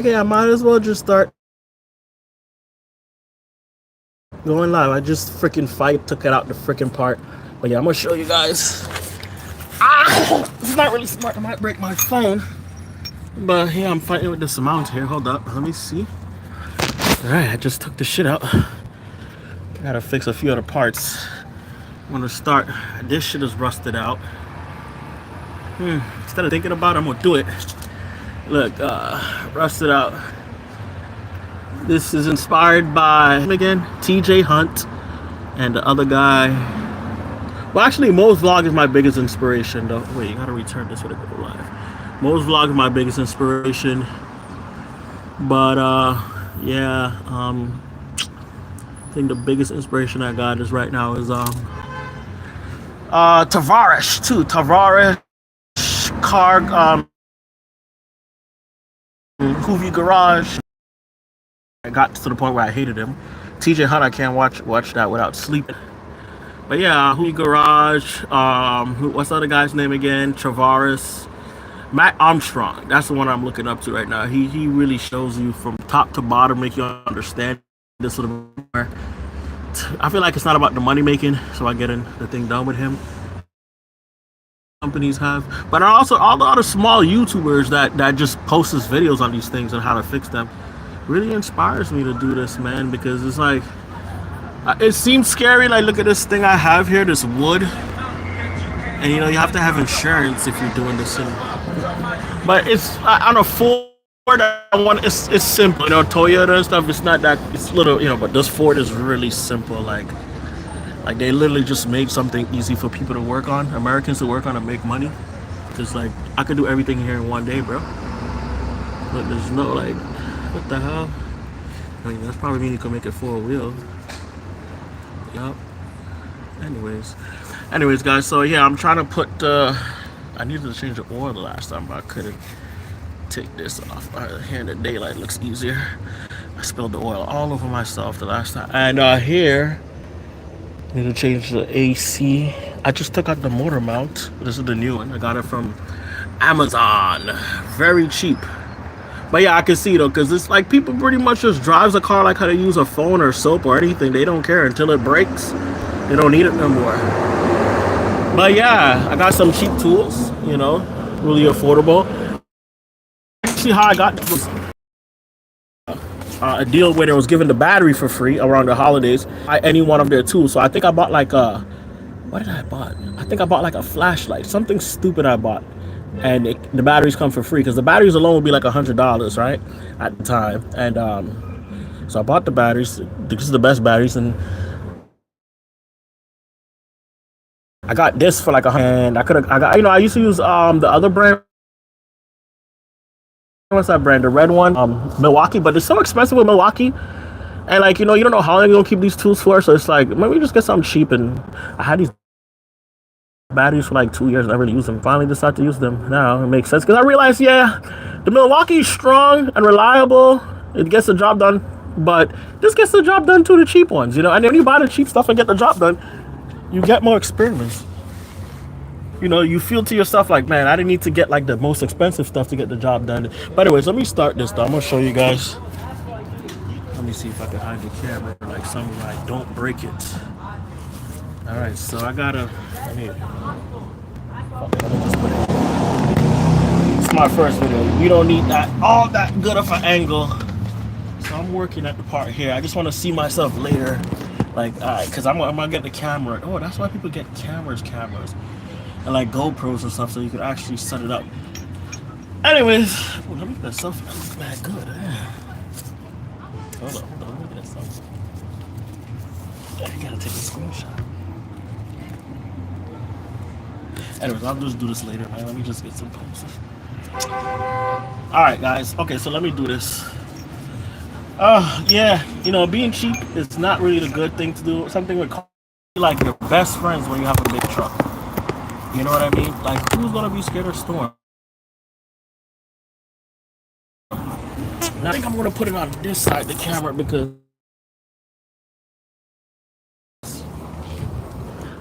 Okay, I might as well just start going live. I just freaking fight took it out the freaking part. But yeah, I'm gonna show you guys. This is not really smart. I might break my phone. But yeah, I'm fighting with this amount here. Hold up. Let me see. Alright, I just took the shit out. Gotta fix a few other parts. I'm gonna start. This shit is rusted out. Instead of thinking about it, I'm gonna do it. Look, rusted out. This is inspired by again TJ Hunt and the other guy. Well, actually, Mo's vlog is my biggest inspiration. Though, wait, you gotta return this when it go live. Mo's vlog is my biggest inspiration, but yeah, I think the biggest inspiration I got is right now is Tavares too. Tavares, Karg, Hoovy Garage. I got to the point where I hated him. TJ Hunt, I can't watch that without sleeping. But yeah, Hoovy Garage. What's the other guy's name again? Tavares. Matt Armstrong. That's the one I'm looking up to right now. He really shows you from top to bottom, make you understand this a little bit more. I feel like it's not about the money making, so I get in the thing done with him. Companies have, but also all the other small YouTubers that just post his videos on these things and how to fix them. Really inspires me to do this, man, because it's like it seems scary. Like, look at this thing I have here, this wood, and you have to have insurance if you're doing this thing. But it's on a Ford. It's simple, Toyota and stuff. It's not that, it's little, but this Ford is really simple. Like they literally just made something easy for people to work on, Americans to work on and make money. Just like I could do everything here in one day, bro. But there's no like, what the hell? I mean, that's probably mean you could make it 4-wheel. Yup. Anyways, guys. So yeah, I'm trying to put. I needed to change the oil the last time, but I couldn't take this off. Here in the daylight looks easier. I spilled the oil all over myself the last time. And here, I need to change the AC. I just took out the motor mount. This is the new one. I got it from Amazon. Very cheap. But yeah, I can see though, because it's like people pretty much just drives a car like how they use a phone or soap or anything. They don't care until it breaks. They don't need it no more. But yeah, I got some cheap tools, really affordable. Actually, how I got was a deal where they was giving the battery for free around the holidays. Any one of their tools. So I think I bought like what did I bought? I think I bought like a flashlight, something stupid I bought. And the batteries come for free because the batteries alone would be like $100, right, at the time. And so I bought the batteries. This is the best batteries, and I got this for like and I got I used to use the other brand. What's that brand? The red one, Milwaukee, but it's so expensive with Milwaukee. And like you don't know how long you're gonna keep these tools for, so it's like maybe just get something cheap. And I had these batteries for like 2 years, never really used them. Finally decided to use them now. It makes sense because I realized, yeah, the Milwaukee is strong and reliable. It gets the job done, but this gets the job done too. The cheap ones, And when you buy the cheap stuff and get the job done, you get more experiments. You feel to yourself like, man, I didn't need to get like the most expensive stuff to get the job done. But anyways, let me start this though. I'm gonna show you guys. Let me see if I can hide the camera like something like don't break it. All right, so I gotta. It's my first video. We don't need all that good of an angle. So I'm working at the part here. I just want to see myself later, like, because I'm gonna get the camera. Oh, that's why people get cameras, and like GoPros and stuff, so you can actually set it up. Anyways, let me get that selfie. That looks bad good. Hold on, let me get that selfie. I gotta take a screenshot. Anyways, I'll just do this later, man. Let me just get some posts. Alright, guys. Okay, so let me do this. Yeah, being cheap is not really the good thing to do. Something with like your best friends when you have a big truck. You know what I mean? Like, who's gonna be scared of storm? And I think I'm gonna put it on this side of the camera because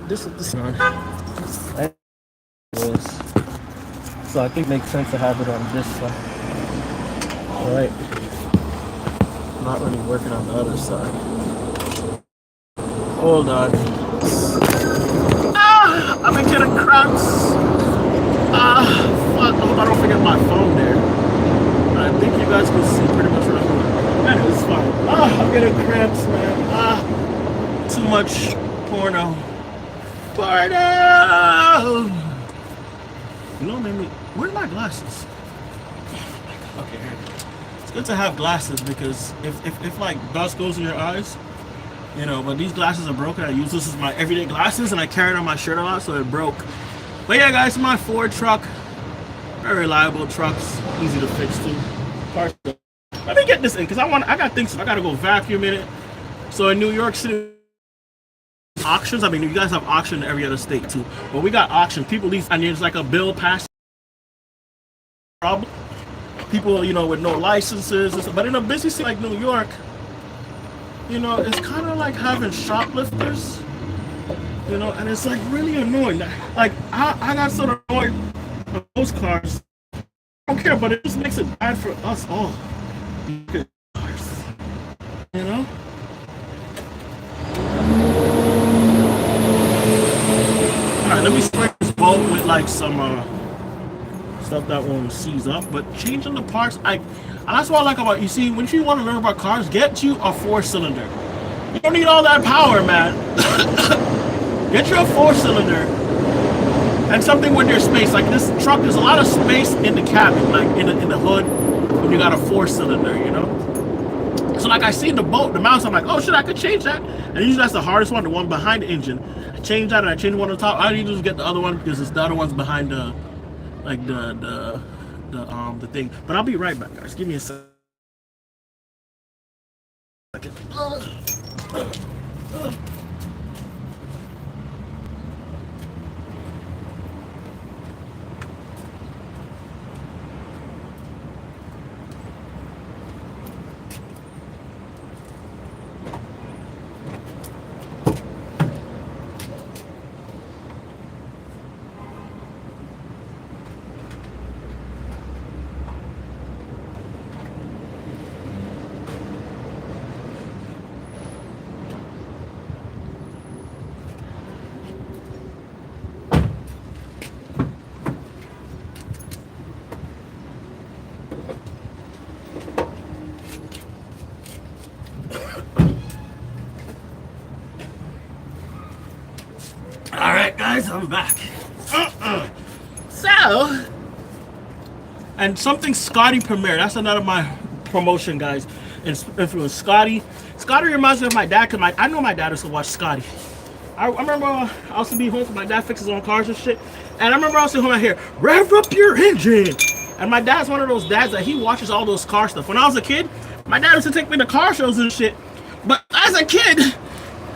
this is on. So I think it makes sense to have it on this side. Right. Not really working on the other side. Hold on. I've been getting cramps. Fuck. I hope I don't forget my phone there. I think you guys can see pretty much what I'm doing. Man, it's fine. I'm getting cramps, man. Too much porno. Porno! You know, maybe. Where are my glasses? Okay, here. It's good to have glasses because if like dust goes in your eyes, you know, but these glasses are broken. I use this as my everyday glasses and I carry it on my shirt a lot, so it broke. But yeah, guys, my Ford truck. Very reliable trucks, easy to fix too. Let me get this in because I got things. I gotta go vacuum in it. So in New York City, auctions. I mean, you guys have auction in every other state too, but we got auction. People leave, and there's like a bill pass. Problem. People, you know, with no licenses. But in a busy city like New York, you know, it's kind of like having shoplifters. You know, and it's like really annoying. Like I got sort of annoyed with those cars. I don't care, but it just makes it bad for us all. You know? Alright, let me spray this boat with like some stuff that won't seize up. But changing the parts, and that's what I like about, you see, when you want to learn about cars, get you a 4-cylinder. You don't need all that power, man. Get you a 4-cylinder and something with your space. Like this truck, there's a lot of space in the cabin, like in the hood, when you got a 4-cylinder, you know? So like I see the boat, the mounts, I'm like, oh shit, I could change that. And usually that's the hardest one, the one behind the engine. I change that and I change one on the top. I need to just get the other one because it's the other one's behind the, like the thing. But I'll be right back, guys. Give me a second. Alright guys, I'm back. So, and something Scotty premiered. That's another my promotion, guys. Influence Scotty. Scotty reminds me of my dad because I know my dad used to watch Scotty. I remember I used to be home, my dad fixes his own cars and shit. And I remember I was home out here, rev up your engine. And my dad's one of those dads that he watches all those car stuff. When I was a kid, my dad used to take me to car shows and shit. But as a kid,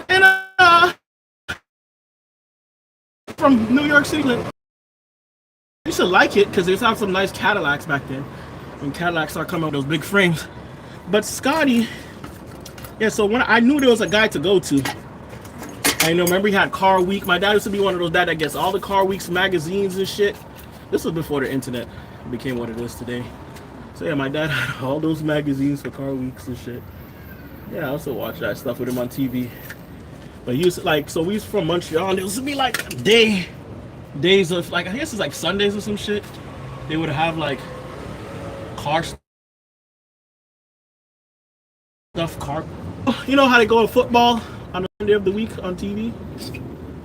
and from New York City, I used to like it because they used to have some nice Cadillacs back then. When Cadillacs started coming with those big frames. But Scotty, yeah, so when I knew there was a guy to go to. I remember he had Car Week. My dad used to be one of those dads that gets all the Car Week's magazines and shit. This was before the internet became what it is today. So yeah, my dad had all those magazines for Car Weeks and shit. Yeah, I also watched that stuff with him on TV. But he used to, like, so we was from Montreal, and it used to be like days of, like, I guess it's like Sundays or some shit. They would have like car stuff, you know how they go in football on the Sunday of the week on TV,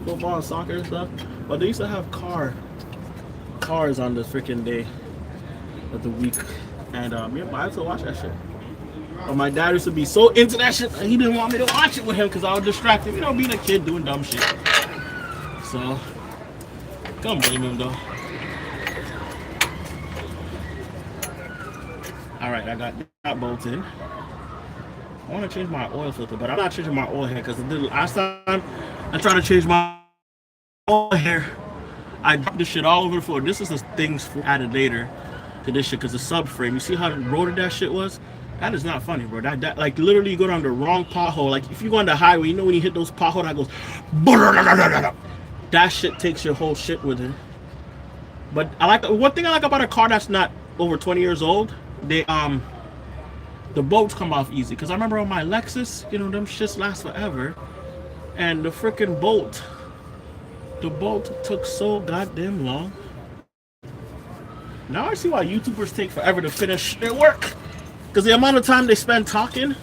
football and soccer and stuff. But they used to have cars on the freaking day of the week, and yeah, I used to watch that shit. But my dad used to be so into that shit that he didn't want me to watch it with him because I was distracted. You know, being a kid doing dumb shit. So, don't blame him though. Alright, I got that bolt in. I want to change my oil filter, but I'm not changing my oil hair because the last time I tried to change my oil hair, I dropped this shit all over the floor. This is the things added later to this shit because the subframe. You see how roaded that shit was? That is not funny, bro. That like literally you go down the wrong pothole. Like if you go on the highway, you know when you hit those potholes that goes, that shit takes your whole shit with it. But I like one thing I like about a car that's not over 20 years old. the bolts come off easy. Because I remember on my Lexus, you know, them shits last forever. And the freaking bolt, the bolt took so goddamn long. Now I see why YouTubers take forever to finish their work. Because the amount of time they spend talking,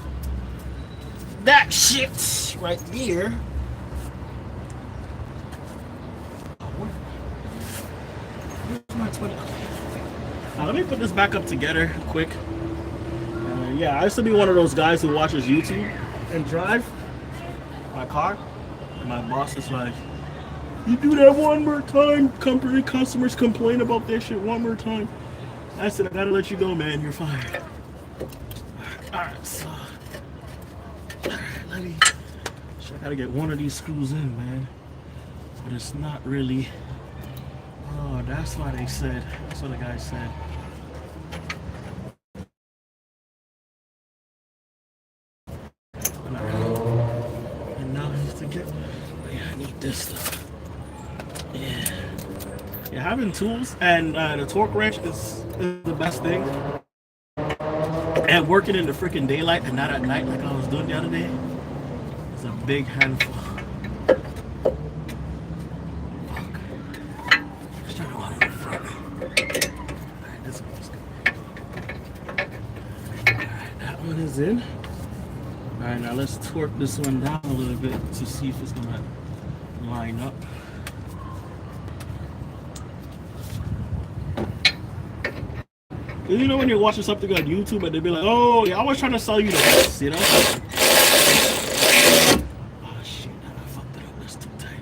that shit right there. Now let me put this back up together quick. Yeah, I used to be one of those guys who watches YouTube and drive my car. And my boss is like, you do that one more time, company customers complain about that shit one more time. I said, I gotta let you go, man. You're fired. Alright, so let me. I gotta get one of these screws in, man. But it's not really. Oh, that's why they said. That's what the guy said. And now I have to get. Yeah, I need this stuff. Yeah. Yeah, having tools and the torque wrench is the best thing. And working in the freaking daylight and not at night like I was doing the other day is a big handful. Fuck. Just trying to run in the front. Alright, this one's good. Alright, that one is in. Alright, now let's torque this one down a little bit to see if it's gonna line up. You know when you're watching something on YouTube and they be like, oh, yeah, I was trying to sell you the best, you know? Oh, shit, I fucked it up. That's too tight.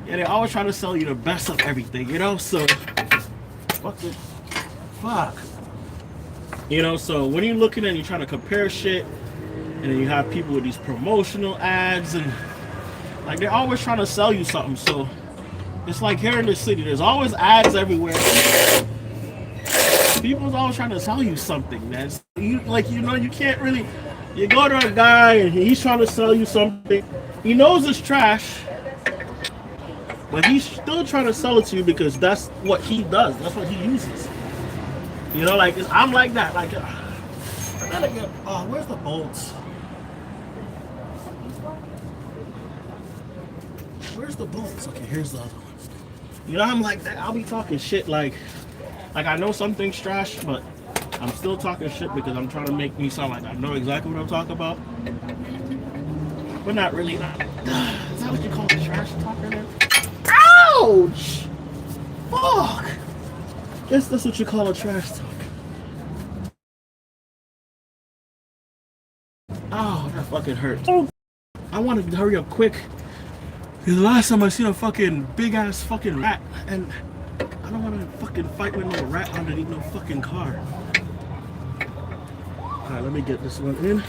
Yeah, they're always trying to sell you the best of everything, you know? So, fuck. You know, so when you're looking and you're trying to compare shit, and then you have people with these promotional ads, and like they're always trying to sell you something. So, it's like here in the city, there's always ads everywhere. People's always trying to sell you something, man. You you can't really. You go to a guy and he's trying to sell you something. He knows it's trash, but he's still trying to sell it to you because that's what he does. That's what he uses. You know, like I'm like that. Like, I gotta get. Oh, where's the bolts? Where's the bolts? Okay, here's the other one. You know, I'm like that. I'll be talking shit like I know something's trash, but I'm still talking shit because I'm trying to make me sound like I know exactly what I'm talking about. But not really. Is that what you call a trash talker then? Ouch! Fuck! Guess that's what you call a trash talker. Oh, that fucking hurts. I wanted to hurry up quick. Because the last time I seen a fucking big ass fucking rat, and I don't want to fucking fight with no rat underneath no fucking car. Alright, let me get this one in.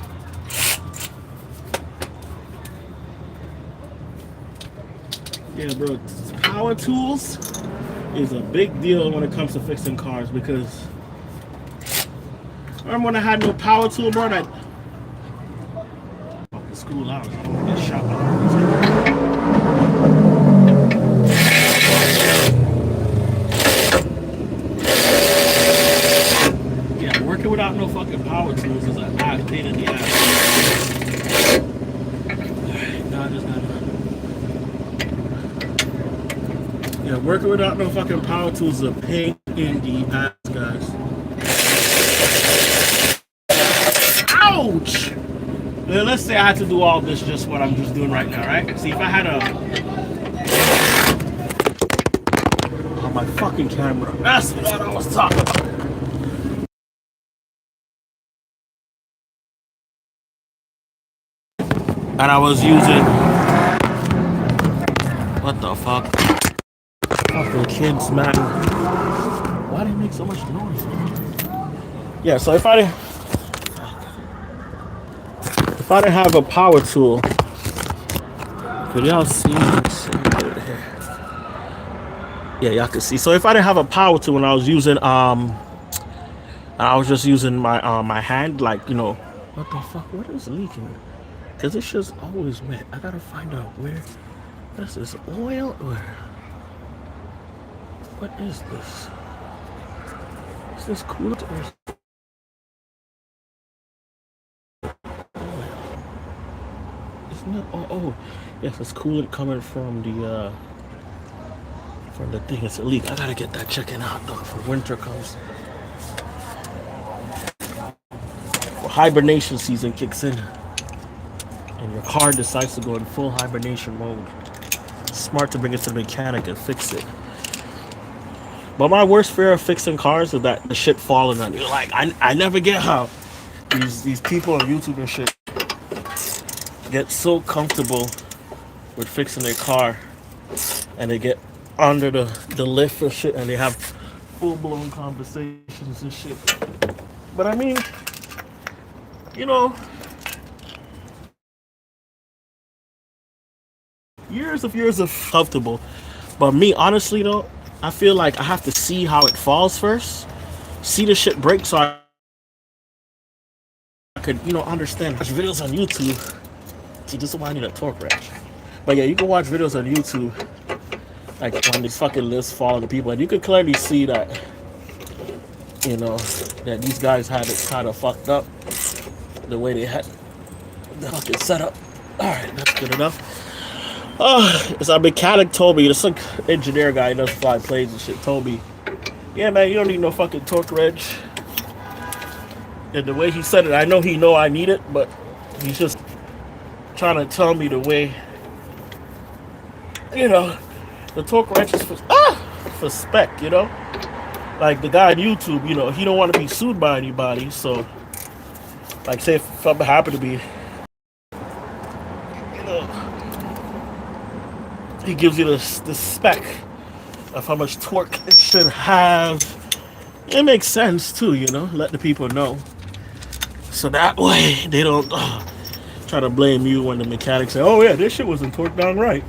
Yeah, bro, power tools is a big deal when it comes to fixing cars because I remember when I had no power tool, bro, that fucking school hours, I don't want to get shot by without no fucking power tools is an ass pain in the ass. Alright, now I just gotta. Yeah, working without no fucking power tools is a pain in the ass, guys. Ouch! Now, let's say I had to do all this just what I'm just doing right now, right? See, if I had a. Oh, my fucking camera. That's what I was talking about. And I was using what the fuck? Fucking kids, man. Why do they make so much noise, man? Yeah, so if I didn't have a power tool, could y'all see? Yeah, y'all can see. So if I didn't have a power tool and I was using I was just using my my hand, like, you know, what the fuck? What is leaking? Cause it's just always wet. I gotta find out where. Is this oil or what is this? Is this coolant or No, oh, yes, it's coolant coming from the thing. It's a leak. I gotta get that checking out though. For winter comes, for hibernation season kicks in, and your car decides to go in full hibernation mode. It's smart to bring it to the mechanic and fix it. But my worst fear of fixing cars is that the shit falling on you. Like I never get how these people on YouTube and shit get so comfortable with fixing their car, and they get under the lift and shit, and they have full blown conversations and shit. But I mean, you know, years of comfortable. But me, honestly though, I feel like I have to see how it falls first, see the shit break, so I could, understand. Watch videos on YouTube. See, this is why I need a torque wrench. But yeah, you can watch videos on YouTube, like when these fucking lifts fall on the people, and you can clearly see that, that these guys had it kind of fucked up, the way they had the fucking setup. All right, that's good enough. As our mechanic told me, this like engineer guy knows fly planes and shit told me, yeah man, you don't need no fucking torque wrench. And the way he said it, I know I need it, but he's just trying to tell me the way, the torque wrench is for spec, like the guy on YouTube, he don't want to be sued by anybody. So like, say if something happened to me, he gives you the spec of how much torque it should have. It makes sense too, let the people know, so that way they don't try to blame you when the mechanics say, oh yeah, this shit wasn't torqued down right.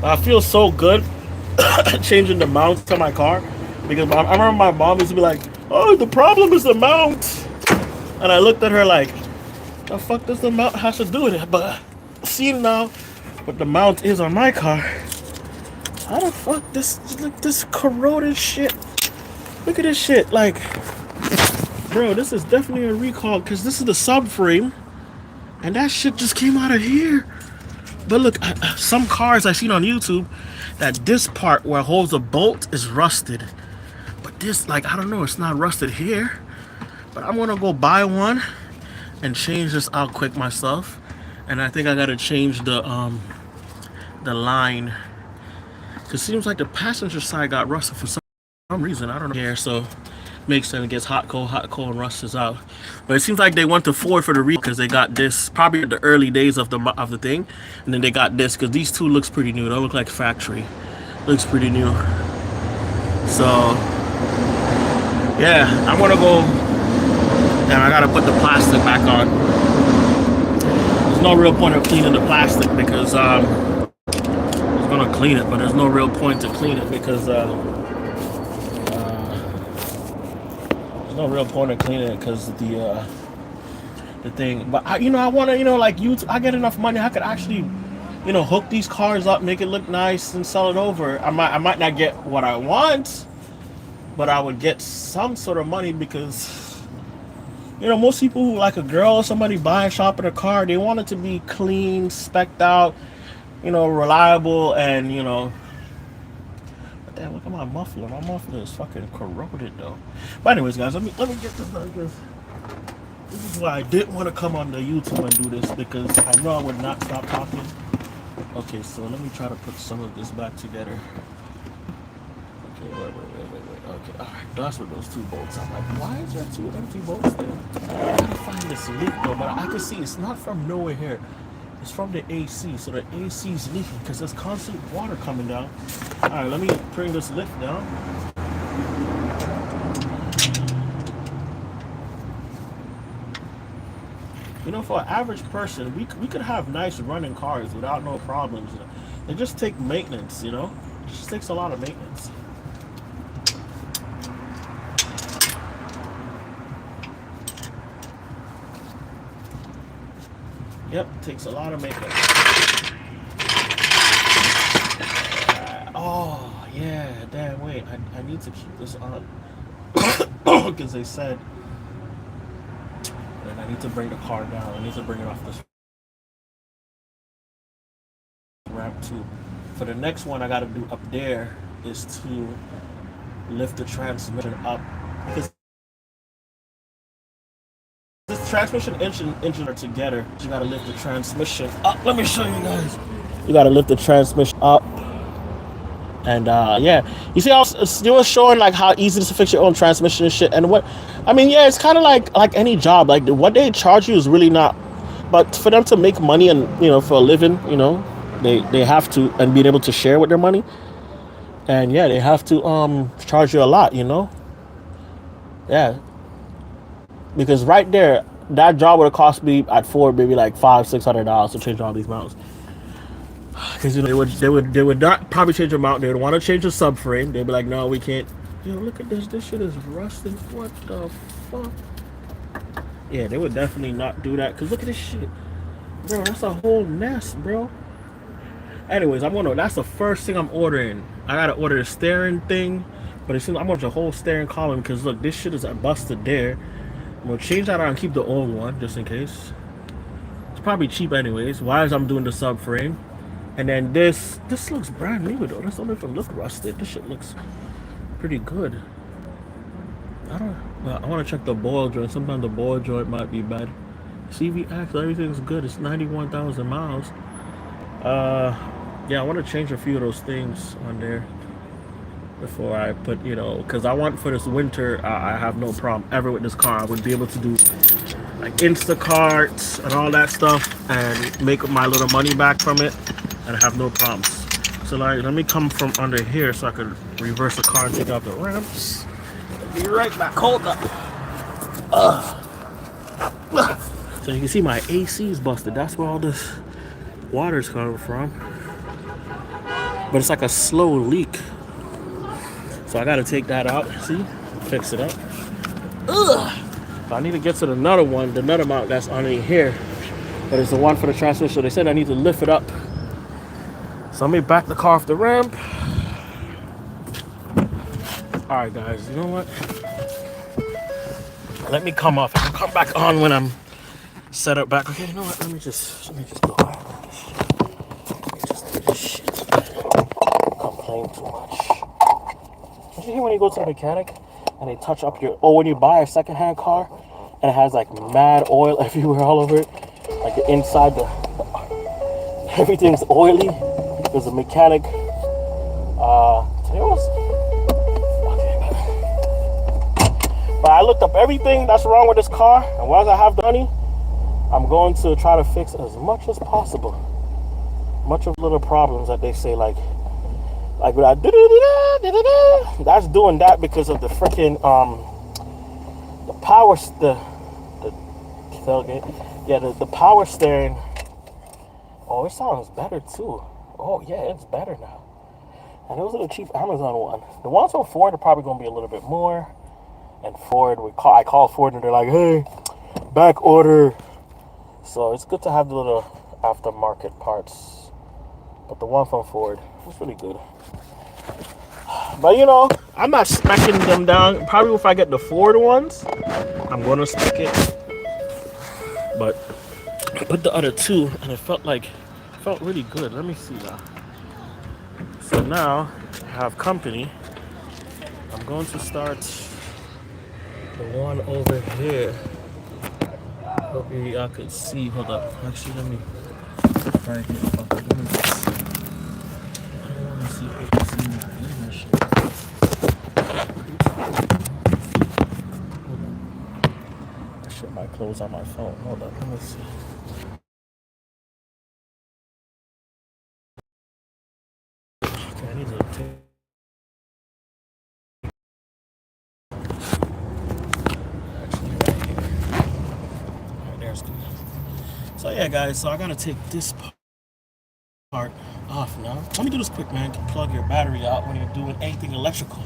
I feel so good changing the mount to my car, because I remember my mom used to be like, oh, the problem is the mount, and I looked at her like, the fuck does the mount have to do with it? But see now what the mount is on my car, how the fuck this corroded shit, look at this shit, like, bro, this is definitely a recall, because this is the subframe, and that shit just came out of here. But look, some cars I've seen on YouTube, that this part where it holds a bolt is rusted, but this, like, I don't know, it's not rusted here. But I'm gonna go buy one and change this out quick myself, and I think I gotta change the line, because it seems like the passenger side got rusted for some reason, I don't know here. So makes sense, it gets hot cold and rusts out. But it seems like they went to Ford for the reason, because they got this probably the early days of the thing, and then they got this, because these two looks pretty new. They don't look like factory, looks pretty new. So yeah, I'm gonna go, and I gotta put the plastic back on. There's no real point of cleaning the plastic, because I was gonna clean it, but there's no real point to clean it, because no real point of cleaning it, because the thing. But I want to, like, I get enough money, I could actually, hook these cars up, make it look nice, and sell it over. I might not get what I want, but I would get some sort of money, because most people who like a girl or somebody buying, shopping a car, they want it to be clean, specced out, reliable, and damn, look at my muffler. My muffler is fucking corroded though. But anyways, guys, let me get this done, because this is why I didn't want to come on the YouTube and do this, because I know I would not stop talking. Okay, so let me try to put some of this back together. Okay, wait. Okay, alright, that's with those two bolts. I'm like, why is there two empty bolts there? I gotta find this leak though, but I can see it's not from nowhere here. It's from the AC, so the AC is leaking, because there's constant water coming down. All right, let me bring this lift down. For an average person, we could have nice running cars without no problems. They just take maintenance, It just takes a lot of maintenance. Yep, takes a lot of maintenance. Oh, yeah, damn, wait, I need to keep this on. Because they said and I need to bring the car down. I need to bring it off this ramp too. For the next one I gotta do up there is to lift the transmission up, because this transmission engine are together. You gotta lift the transmission up. Let me show you guys. You gotta lift the transmission up. And yeah, you see, you were showing like how easy it is to fix your own transmission and shit. And what, I mean, yeah, it's kind of like any job. Like what they charge you is really not. But for them to make money and for a living, they have to, and being able to share with their money. And yeah, they have to charge you a lot. Yeah, because right there, that job would have cost me at Ford maybe like $500-$600 to change all these mounts. Because they would not probably change the mount. They would want to change the subframe. They'd be like, no, we can't. Look at this. This shit is rusting. What the fuck? Yeah, they would definitely not do that. Because look at this shit, bro. That's a whole nest, bro. Anyways, that's the first thing I'm ordering. I gotta order the steering thing, but as soon as I'm ordering the whole steering column, because look, this shit is busted there. I'm gonna change that out and keep the old one just in case. It's probably cheap anyways. Why is I'm doing the subframe? And then this looks brand new though. This don't even look rusted. This shit looks pretty good. I want to check the boil joint. Sometimes the boil joint might be bad. CVX, everything's good. It's 91,000 miles. Yeah, I want to change a few of those things on there before I put, because I want for this winter, I have no problem ever with this car. I would be able to do like Instacart and all that stuff and make my little money back from it and have no problems. So like, let me come from under here so I could reverse the car and take out the ramps. Be right back. Hold up. So you can see my AC is busted. That's where all this water's coming from. But it's like a slow leak. So I gotta take that out. See? Fix it up. So I need to get to the nutter one, the nutter mount that's underneath here. But it's the one for the transmission. So they said I need to lift it up. So let me back the car off the ramp. Alright guys, you know what? Let me come off. I'll come back on when I'm set up back. Okay, you know what? Let me just go out. Let me just do this shit. Complain too much. Don't you hear when you go to the mechanic and they touch up when you buy a secondhand car and it has like mad oil everywhere all over it? Like the inside, everything's oily. Because the mechanic, today was, but I looked up everything that's wrong with this car, and once I have the money, I'm going to try to fix as much as possible. Much of little problems that they say, like with that, that's doing that because of the freaking the power, the tailgate, yeah, the power steering. Oh, it sounds better too. Oh yeah, it's better now. And it was a cheap Amazon one. The ones on Ford are probably going to be a little bit more. And Ford, I call Ford and they're like, hey, back order. So it's good to have the little aftermarket parts. But the one from Ford was really good. But I'm not specking them down. Probably if I get the Ford ones, I'm going to spec it. But I put the other two and it felt really good. Let me see now. So now I have company. I'm going to start the one over here. Hope y'all could see. Hold up. Actually, let me try and get the fuck up. Let me see. I don't want to see if you can see my shit. Hold on. That shit might close on my phone. Hold up. Let me see. Okay, I need to take. So yeah guys, so I gotta take this part off now. Let me do this quick, man. You can plug your battery out when you're doing anything electrical.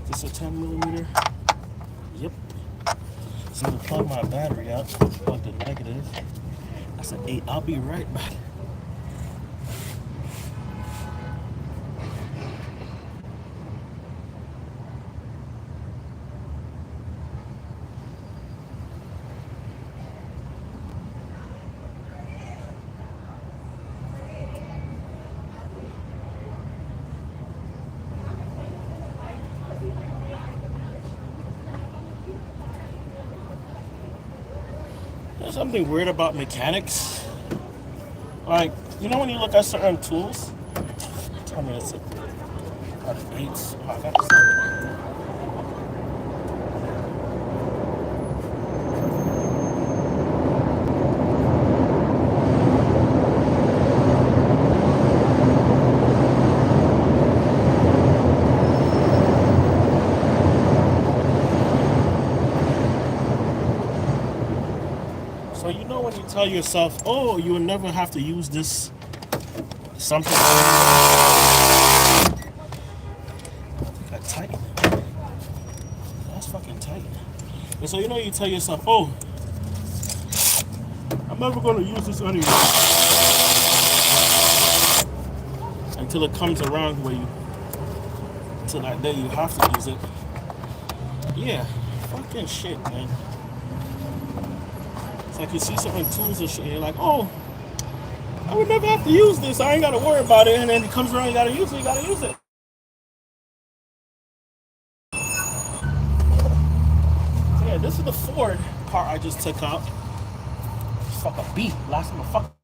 This a 10mm? Yep. So I'm gonna plug my battery out, plug the negative. That's an 8. I'll be right back. something weird about mechanics. Like, you know when you look at certain tools, tell me it's out of 8. Oh, I got this. So you know when you tell yourself, oh, you will never have to use this something. Got tight. That's fucking tight. And so you know you tell yourself, oh, I'm never gonna use this anyway. Until it comes around where you, until that day you have to use it. Yeah, fucking shit, man. It's like you see certain tools and shit, and you're like, oh, I would never have to use this. I ain't got to worry about it. And then it comes around, you got to use it, you got to use it. So yeah, this is the Ford part I just took out. Fuck a beat. Last time a fuck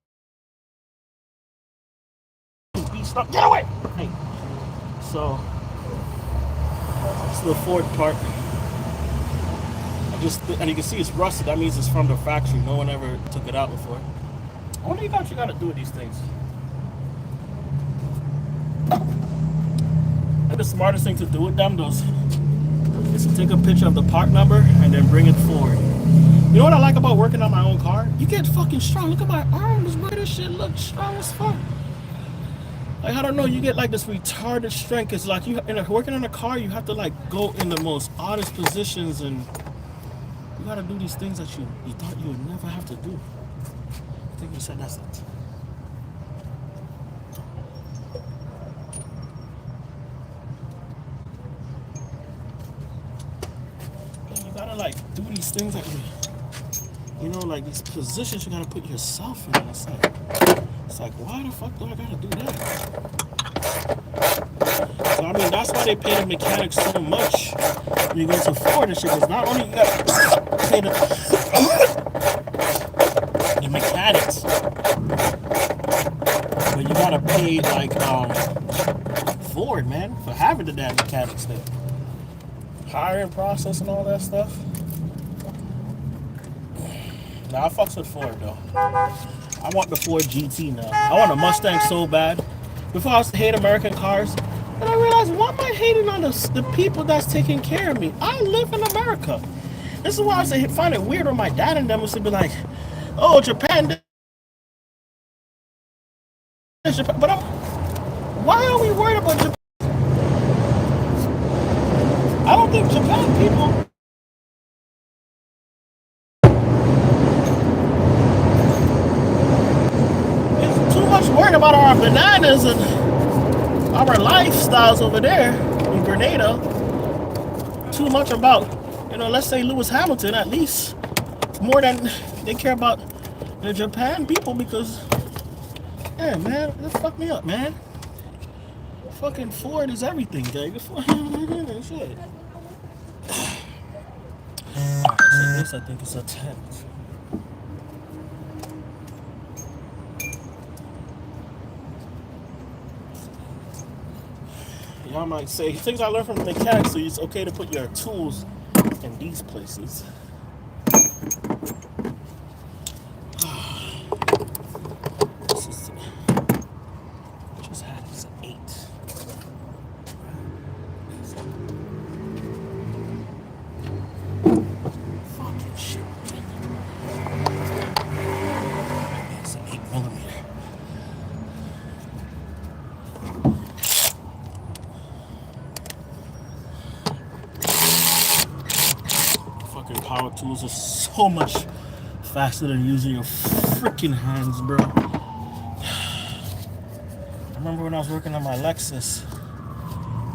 beat stuck. Get away! Hey. So, this is the Ford part. And you can see it's rusted. That means it's from the factory. No one ever took it out before. What do you got to do with these things? And the smartest thing to do with them is to take a picture of the part number and then bring it forward. You know what I like about working on my own car? You get fucking strong. Look at my arms, bro. This shit looks strong as fuck. Like, I don't know, you get like this retarded strength. It's like working on a car, you have to like go in the most oddest positions, and you gotta do these things that you thought you would never have to do. I think you said that's it. You gotta like do these things that you know, like these positions you gotta put yourself in. It's like, why the fuck do I gotta do that? So I mean, that's why they pay the mechanics so much when you go to Ford and shit. Because not only you gotta pay the mechanics, but you gotta pay like Ford, man, for having the damn mechanics there. Hiring process and all that stuff. Nah, I fucks with Ford though. I want the Ford GT now. I want a Mustang so bad. Before I used to hate American cars, and I realized, why am I hating on the people that's taking care of me? I live in America. This is why I used to find it weird when my dad and them used to be like, oh, Japan. But why are we worried about Japan? I don't think Japan people. Worried about our bananas and our lifestyles over there in Grenada. Too much about, you know, let's say Lewis Hamilton, at least more than they care about the Japan people, because, yeah, man, that fucked me up, man. Fucking Ford is everything, guy. Shit. Alright, so this I think is a 10. Y'all might say, things I learned from the mechanics, so it's okay to put your tools in these places. This is, just had this at 8. Fucking shit. It's an 8mm. Power tools are so much faster than using your freaking hands, bro. I remember when I was working on my Lexus,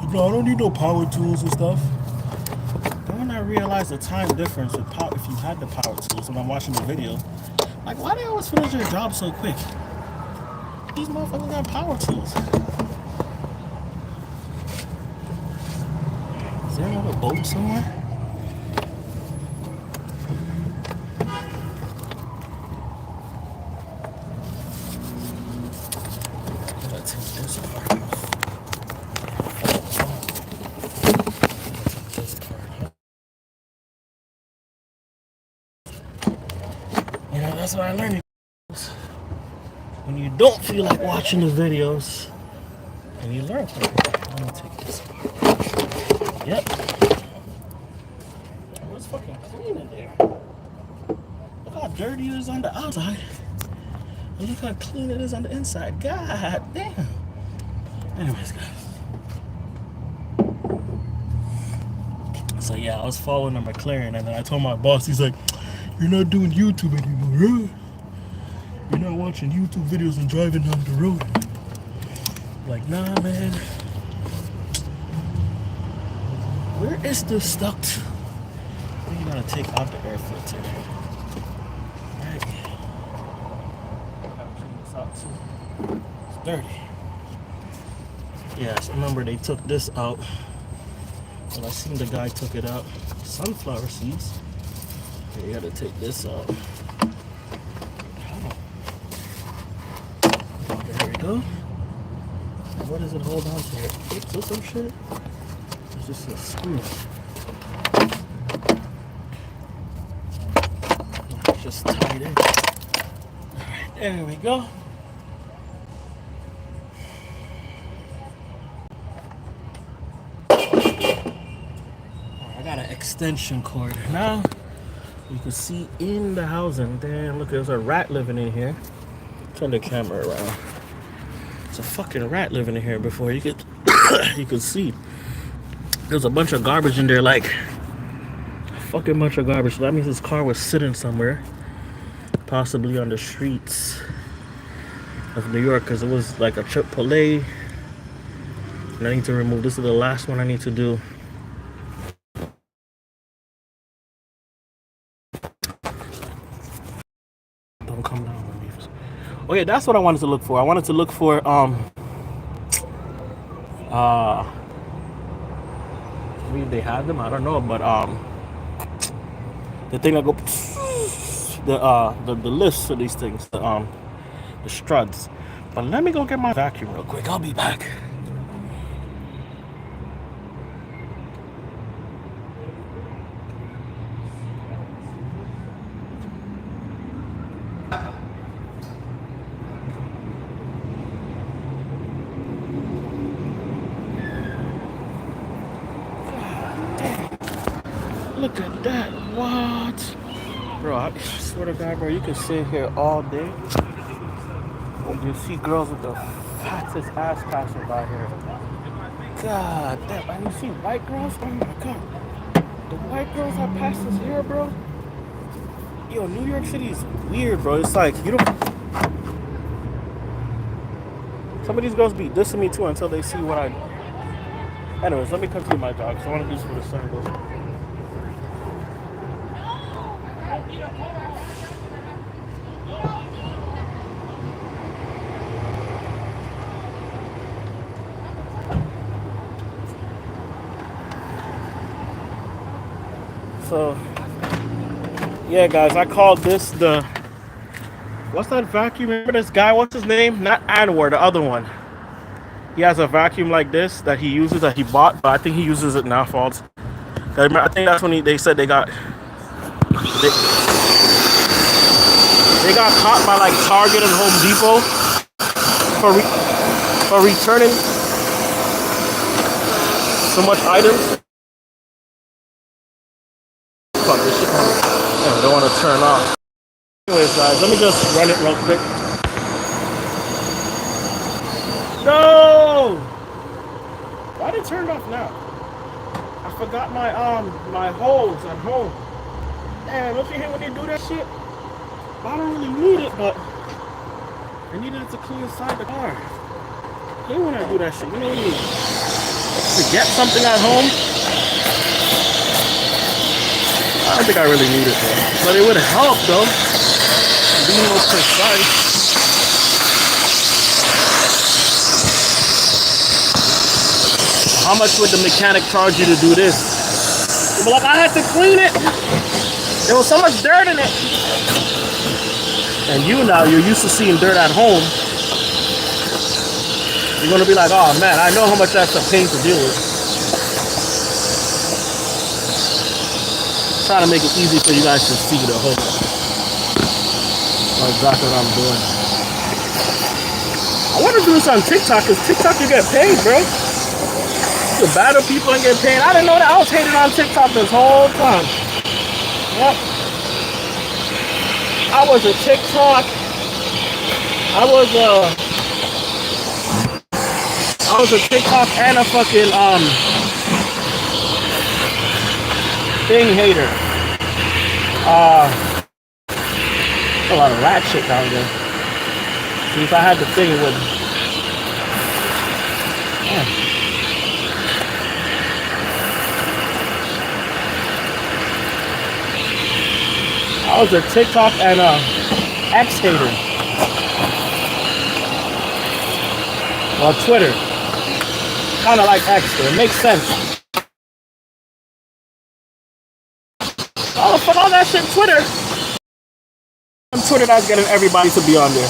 bro, I don't need no power tools and stuff. Then when I realized the time difference with power, if you had the power tools, when I'm watching the video, like, why do they always finish their job so quick? These motherfuckers got power tools. Is there another boat somewhere? That's what I learned. When you don't feel like watching the videos, and you learn from it. I'm gonna take this apart. Yep. It was fucking clean in there. Look how dirty it is on the outside. And look how clean it is on the inside. God damn. Anyways, guys. So yeah, I was following a McLaren, and then I told my boss, he's like, "You're not doing YouTube anymore, huh? You're not watching YouTube videos and driving down the road." I'm like, nah, man. Where is this stuck to? You gotta take off the air filter. Right. Gotta clean this out too. It's dirty. Yes, remember they took this out. Well, I seen the guy took it out. Sunflower seeds. You gotta take this out. There we go. What does it hold on to? Hooks or some shit? It's just a screw. Just tied in. Alright, there we go. I got an extension cord. Now you can see in the housing. Damn, look, there's a rat living in here. Turn the camera around. It's a fucking rat living in here before you could you could see. There's a bunch of garbage in there, like a fucking bunch of garbage. So that means this car was sitting somewhere, possibly on the streets of New York, because it was like a Chipotle. And I need to remove this. Is the last one I need to do. Don't come down on me. Oh yeah, that's what I wanted to look for. I wanted to look for maybe they have them, I don't know, but the thing that go the list for these things, the struts. But let me go get my vacuum real quick. I'll be back. Look at that. What? Bro, I swear to God, bro, you can sit here all day and you see girls with the fattest ass passing by here. God damn. And you see white girls? Oh my God. The white girls that pass us here, bro. Yo, New York City is weird, bro. It's like, you don't... Some of these girls be dissing me too until they see what I do. Anyways, let me continue my jog. So I want to do this for the sun goes. So, yeah, guys, I called this the... What's that vacuum? Remember this guy? What's his name? Not Anwar, the other one. He has a vacuum like this that he uses, that he bought, but I think he uses it now for all... I think that's when they said they got... They got caught by like Target and Home Depot for returning so much items. Fuck this shit. I don't want to turn off. Anyways, guys, let me just run it real quick. No! Why did it turn off now? I forgot my hose at home. Damn, don't you hate when they do that shit? I don't really need it, but I needed it to clean inside the car. I hate when I do that shit. You know when you forget something at home? I don't think I really need it though. But it would help though. Being more precise. How much would the mechanic charge you to do this? But like, I had to clean it. There was so much dirt in it. And you're used to seeing dirt at home. You're gonna be like, oh man, I know how much that's a pain to deal with. Trying to make it easy for you guys to see the whole. That's exactly what I'm doing. I want to do this on TikTok because TikTok you get paid, bro. You battle people and get paid. I didn't know that. I was hating on TikTok this whole time. Yep. I was a TikTok. I was a TikTok and a fucking thing hater. A lot of rat shit down there. See, if I had the thing, it would. Yeah. I was a TikTok and a X hater. Or Twitter. Kind of like X, but it makes sense. Oh, fuck all that shit, Twitter. On Twitter, that's getting everybody to be on there.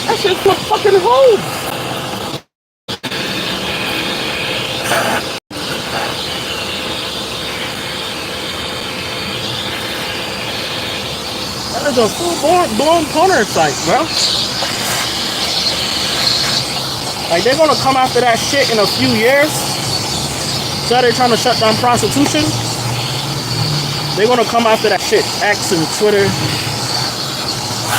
That shit's for fucking hoes. That is a full-blown porn site, bro. Like, they're gonna come after that shit in a few years. So they're trying to shut down prostitution. They're gonna come after that shit. X and Twitter.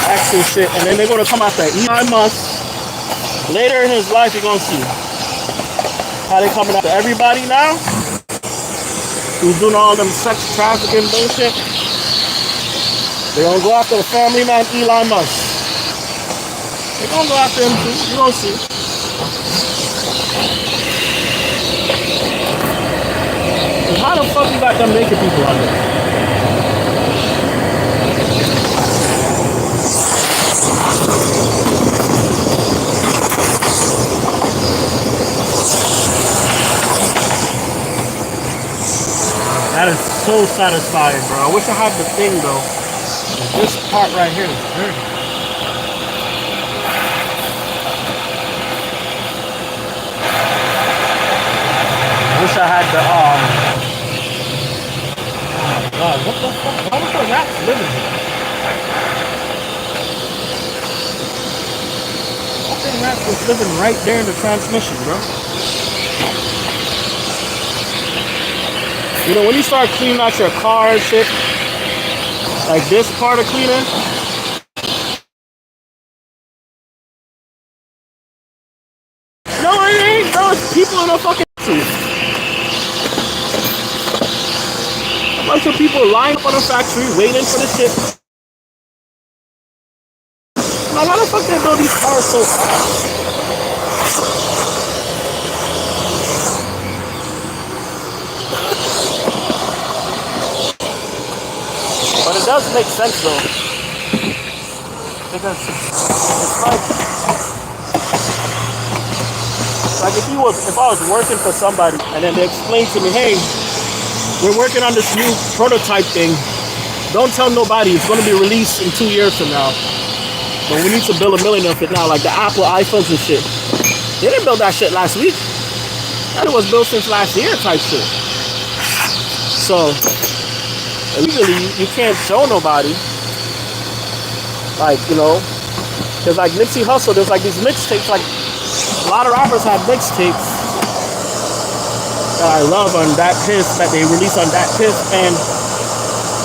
X and shit. And then they're gonna come after Elon Musk. Later in his life, you're gonna see how they coming after everybody now who's doing all them sex trafficking bullshit. They're gonna go after the family man, Elon Musk. They're gonna go after him too. You're gonna see. How the fuck you got them naked people on there? That is so satisfying, bro. I wish I had the thing though. This part right here is dirty. I wish I had the oh my god, what the fuck? How the rats living here? Fucking rats was living right there in the transmission, bro. You know, when you start cleaning out your car and shit, like this part of cleaning, no, it ain't, bro. It's people in a fucking factory. A bunch of people lined up on a factory waiting for the shit. Now, why the fuck they build these cars so fast? But it does make sense though, because it's like if I was working for somebody and then they explained to me, hey, we're working on this new prototype thing. Don't tell nobody. It's going to be released in 2 years from now. But we need to build 1 million of it now, like the Apple iPhones and shit. They didn't build that shit last week. That was built since last year type shit. So legally, you can't show nobody. Like, you know, there's like Nipsey Hussle, there's like these mixtapes, like a lot of rappers have mixtapes that I love on that piss, that they release on that piss, and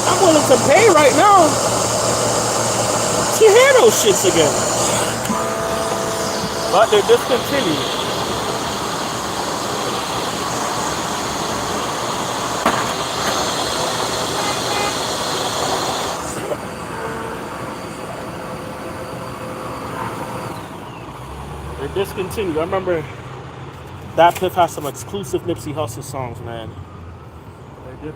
I'm willing to pay right now to hear those shits again. But they're discontinued. Discontinued. I remember that Piff has some exclusive Nipsey Hussle songs, man. They did.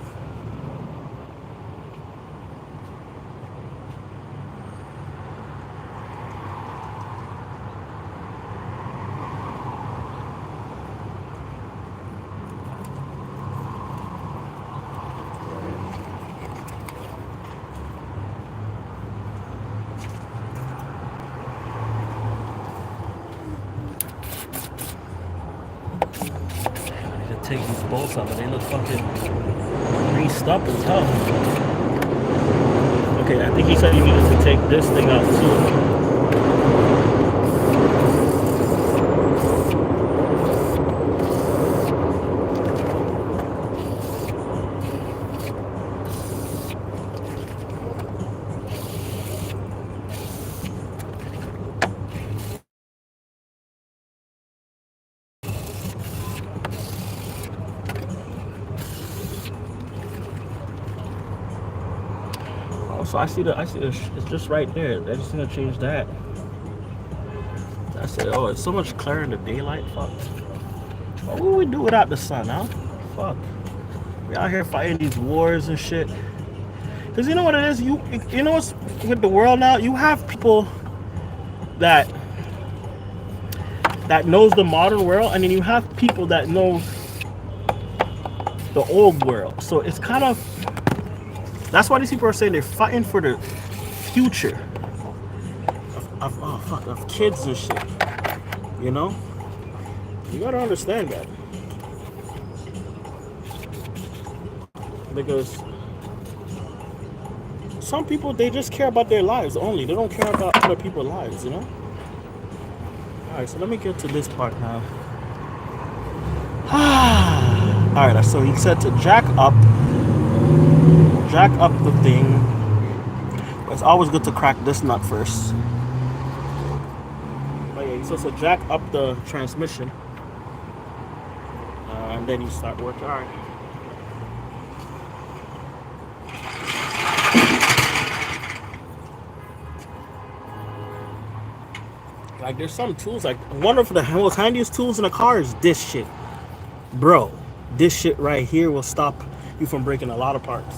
Take these bolts out, but they look fucking greased up as hell. Okay, I think he said you needed to take this thing out too. Oh, so I see the, it's just right there. I just need to change that. That's it. Oh, it's so much clearer in the daylight. Fuck. What would we do without the sun, huh? Fuck. We out here fighting these wars and shit. Cause you know what it is? You know what's with the world now? You have people that knows the modern world, and then you have people that know the old world. So it's kind of, that's why these people are saying they're fighting for the future of kids and shit. You know, you gotta understand that, because some people, they just care about their lives only. They don't care about other people's lives. You know. All right, so let me get to this part now. All right, so he said to jack up the thing. It's always good to crack this nut first. But yeah, he's supposed to jack up the transmission, and then you start working. All right. Like, there's some tools, like one of the most handiest tools in a car is this shit, bro. This shit right here will stop you from breaking a lot of parts.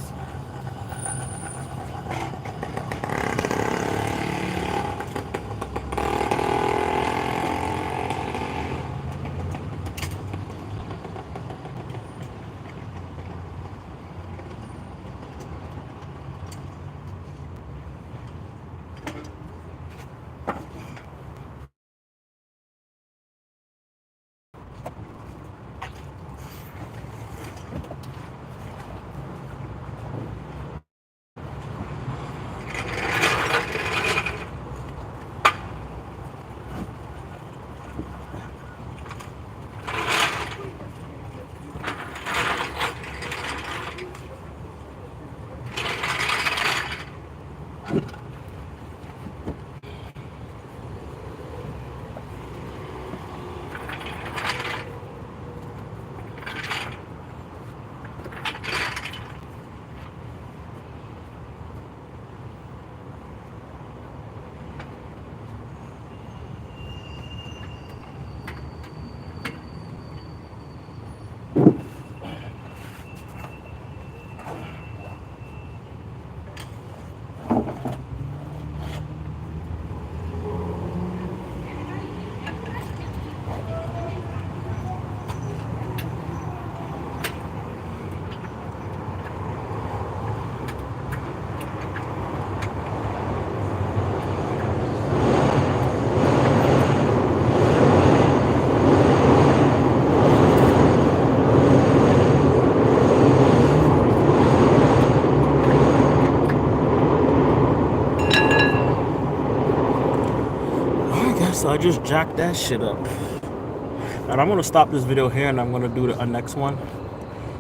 So I just jacked that shit up. And I'm gonna stop this video here, and I'm gonna do the next one.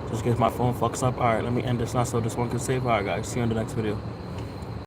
Just in case my phone fucks up. Alright, let me end this now so this one can save. Alright guys, see you in the next video.